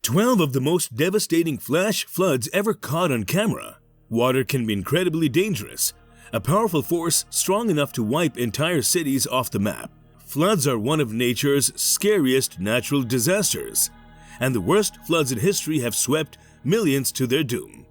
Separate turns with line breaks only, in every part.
12 of the most devastating flash floods ever caught on camera. Water can be incredibly dangerous, a powerful force strong enough to wipe entire cities off the map. Floods are one of nature's scariest natural disasters, and the worst floods in history have swept millions to their doom.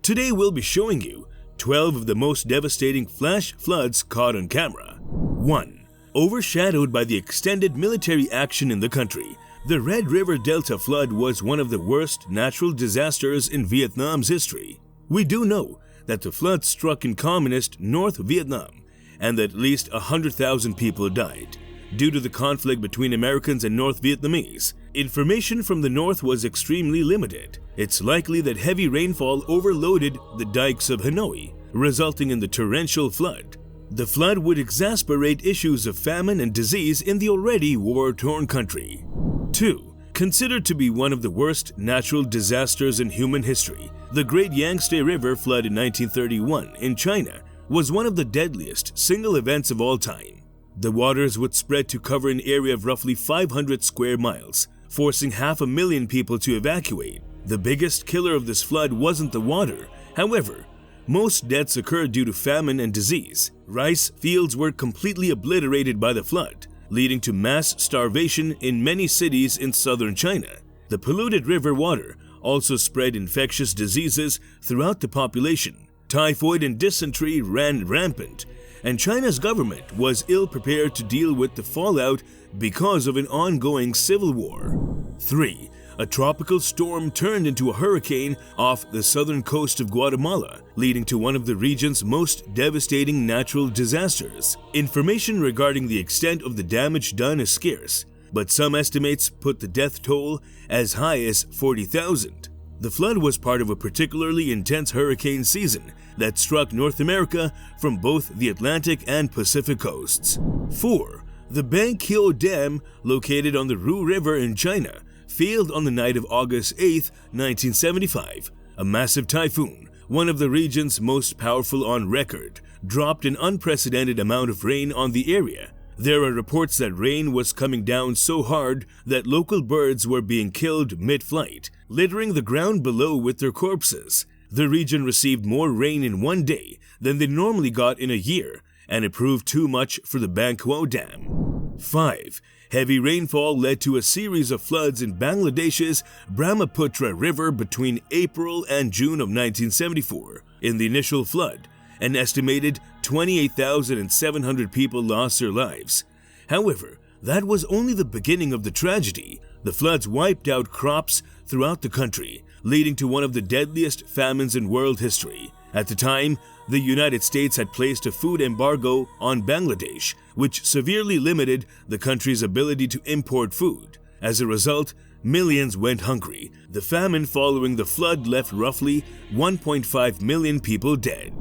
Today we'll be showing you 12 of the most devastating flash floods caught on camera. 1. Overshadowed by the extended military action in the country, the Red River Delta flood was one of the worst natural disasters in Vietnam's history. We do know that the flood struck in communist North Vietnam and that at least 100,000 people died. Due to the conflict between Americans and North Vietnamese, information from the North was extremely limited. It's likely that heavy rainfall overloaded the dikes of Hanoi, resulting in the torrential flood. The flood would exacerbate issues of famine and disease in the already war-torn country. 2. Considered to be one of the worst natural disasters in human history, the Great Yangtze River flood in 1931 in China was one of the deadliest single events of all time. The waters would spread to cover an area of roughly 500 square miles, forcing 500,000 people to evacuate. The biggest killer of this flood wasn't the water. However, most deaths occurred due to famine and disease. Rice fields were completely obliterated by the flood, leading to mass starvation in many cities in southern China. The polluted river water also spread infectious diseases throughout the population. Typhoid and dysentery ran rampant, and China's government was ill-prepared to deal with the fallout because of an ongoing civil war. 3. A tropical storm turned into a hurricane off the southern coast of Guatemala, leading to one of the region's most devastating natural disasters. Information regarding the extent of the damage done is scarce, but some estimates put the death toll as high as 40,000. The flood was part of a particularly intense hurricane season that struck North America from both the Atlantic and Pacific coasts. 4. The Bangkyo Dam, located on the Ru River in China, failed on the night of August 8, 1975. A massive typhoon, one of the region's most powerful on record, dropped an unprecedented amount of rain on the area. There are reports that rain was coming down so hard that local birds were being killed mid-flight, littering the ground below with their corpses. The region received more rain in one day than they normally got in a year, and it proved too much for the Bangkyo Dam. 5. Heavy rainfall led to a series of floods in Bangladesh's Brahmaputra River between April and June of 1974. In the initial flood, an estimated 28,700 people lost their lives. However, that was only the beginning of the tragedy. The floods wiped out crops throughout the country, leading to one of the deadliest famines in world history. At the time, the United States had placed a food embargo on Bangladesh, which severely limited the country's ability to import food. As a result, millions went hungry. The famine following the flood left roughly 1.5 million people dead.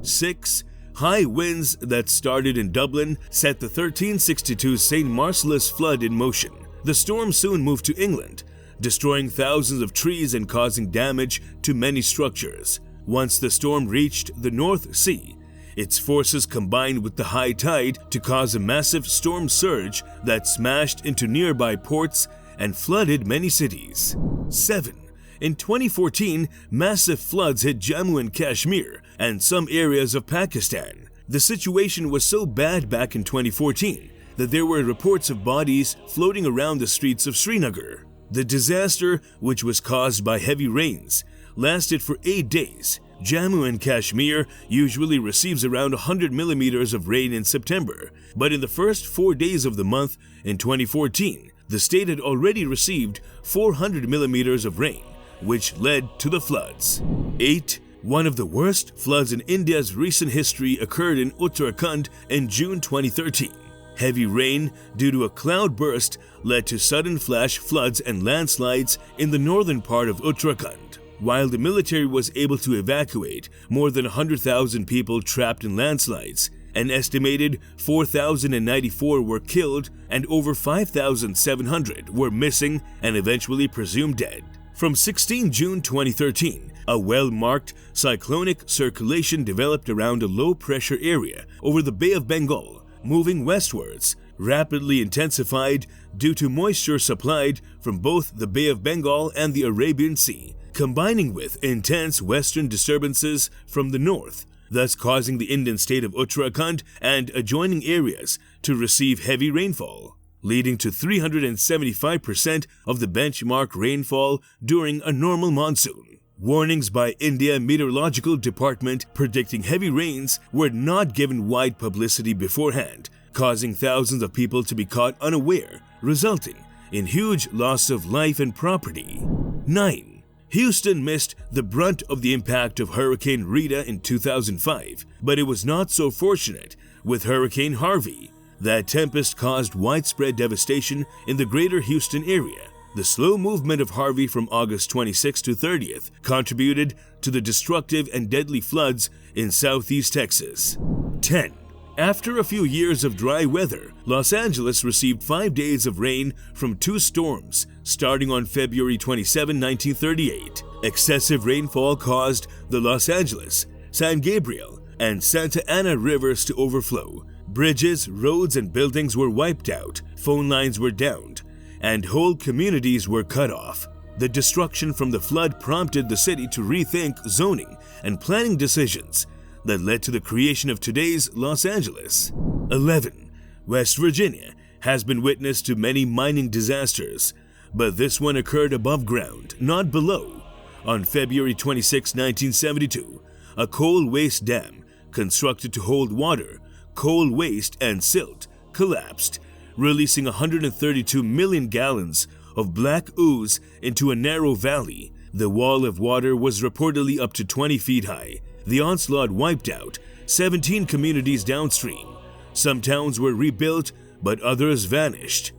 6. High winds that started in Dublin set the 1362 St. Marcellus flood in motion. The storm soon moved to England, destroying thousands of trees and causing damage to many structures. Once the storm reached the North Sea, its forces combined with the high tide to cause a massive storm surge that smashed into nearby ports and flooded many cities. 7. In 2014, massive floods hit Jammu and Kashmir and some areas of Pakistan. The situation was so bad back in 2014 that there were reports of bodies floating around the streets of Srinagar. The disaster, which was caused by heavy rains, lasted for 8 days. Jammu and Kashmir usually receives around 100 millimeters of rain in September, but in the first 4 days of the month in 2014, the state had already received 400 millimeters of rain, which led to the floods. 8. One of the worst floods in India's recent history occurred in Uttarakhand in June 2013. Heavy rain due to a cloud burst led to sudden flash floods and landslides in the northern part of Uttarakhand. While the military was able to evacuate more than 100,000 people trapped in landslides, an estimated 4,094 were killed and over 5,700 were missing and eventually presumed dead. From 16 June 2013, a well-marked cyclonic circulation developed around a low-pressure area over the Bay of Bengal, moving westwards, rapidly intensified due to moisture supplied from both the Bay of Bengal and the Arabian Sea, combining with intense western disturbances from the north, thus causing the Indian state of Uttarakhand and adjoining areas to receive heavy rainfall, leading to 375% of the benchmark rainfall during a normal monsoon. Warnings by India Meteorological Department predicting heavy rains were not given wide publicity beforehand, causing thousands of people to be caught unaware, resulting in huge loss of life and property. 9. Houston missed the brunt of the impact of Hurricane Rita in 2005, but it was not so fortunate with Hurricane Harvey. That tempest caused widespread devastation in the greater Houston area. The slow movement of Harvey from August 26 to 30th contributed to the destructive and deadly floods in southeast Texas. 10. After a few years of dry weather, Los Angeles received 5 days of rain from 2 storms starting on February 27, 1938. Excessive rainfall caused the Los Angeles, San Gabriel, and Santa Ana rivers to overflow. Bridges, roads, and buildings were wiped out, phone lines were downed, and whole communities were cut off. The destruction from the flood prompted the city to rethink zoning and planning decisions that led to the creation of today's Los Angeles. 11. West Virginia has been witness to many mining disasters, but this one occurred above ground, not below. On February 26, 1972, a coal waste dam constructed to hold water, coal waste, and silt collapsed, releasing 132 million gallons of black ooze into a narrow valley. The wall of water was reportedly up to 20 feet high. The onslaught wiped out 17 communities downstream. Some towns were rebuilt, but others vanished.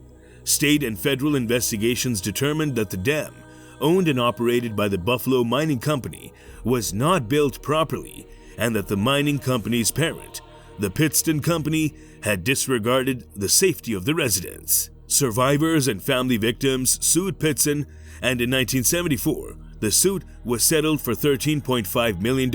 State and federal investigations determined that the dam, owned and operated by the Buffalo Mining Company, was not built properly, and that the mining company's parent, the Pittston Company, had disregarded the safety of the residents. Survivors and family victims sued Pittston, and in 1974, the suit was settled for $13.5 million,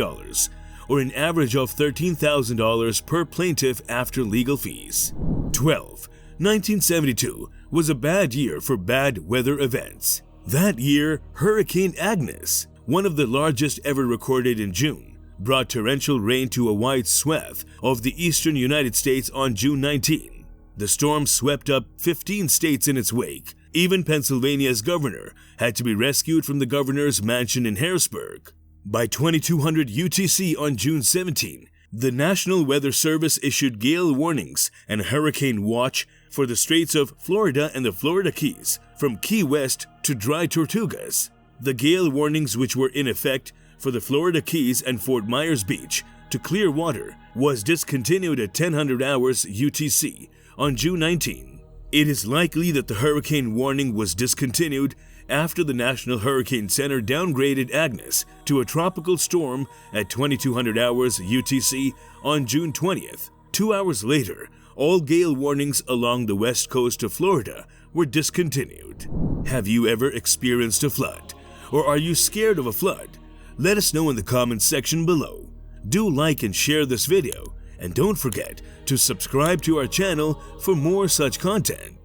or an average of $13,000 per plaintiff after legal fees. 12. 1972 was a bad year for bad weather events. That year, Hurricane Agnes, one of the largest ever recorded in June, brought torrential rain to a wide swath of the eastern United States on June 19. The storm swept up 15 states in its wake. Even Pennsylvania's governor had to be rescued from the governor's mansion in Harrisburg. By 2200 UTC on June 17, the National Weather Service issued gale warnings and hurricane watch for the Straits of Florida and the Florida Keys, from Key West to Dry Tortugas. The gale warnings, which were in effect for the Florida Keys and Fort Myers Beach to clear water, was discontinued at 1000 hours UTC on June 19. It is likely that the hurricane warning was discontinued after the National Hurricane Center downgraded Agnes to a tropical storm at 2200 hours UTC on June 20th. 2 hours later, all gale warnings along the west coast of Florida were discontinued. Have you ever experienced a flood? Or are you scared of a flood? Let us know in the comments section below. Do like and share this video, and don't forget to subscribe to our channel for more such content.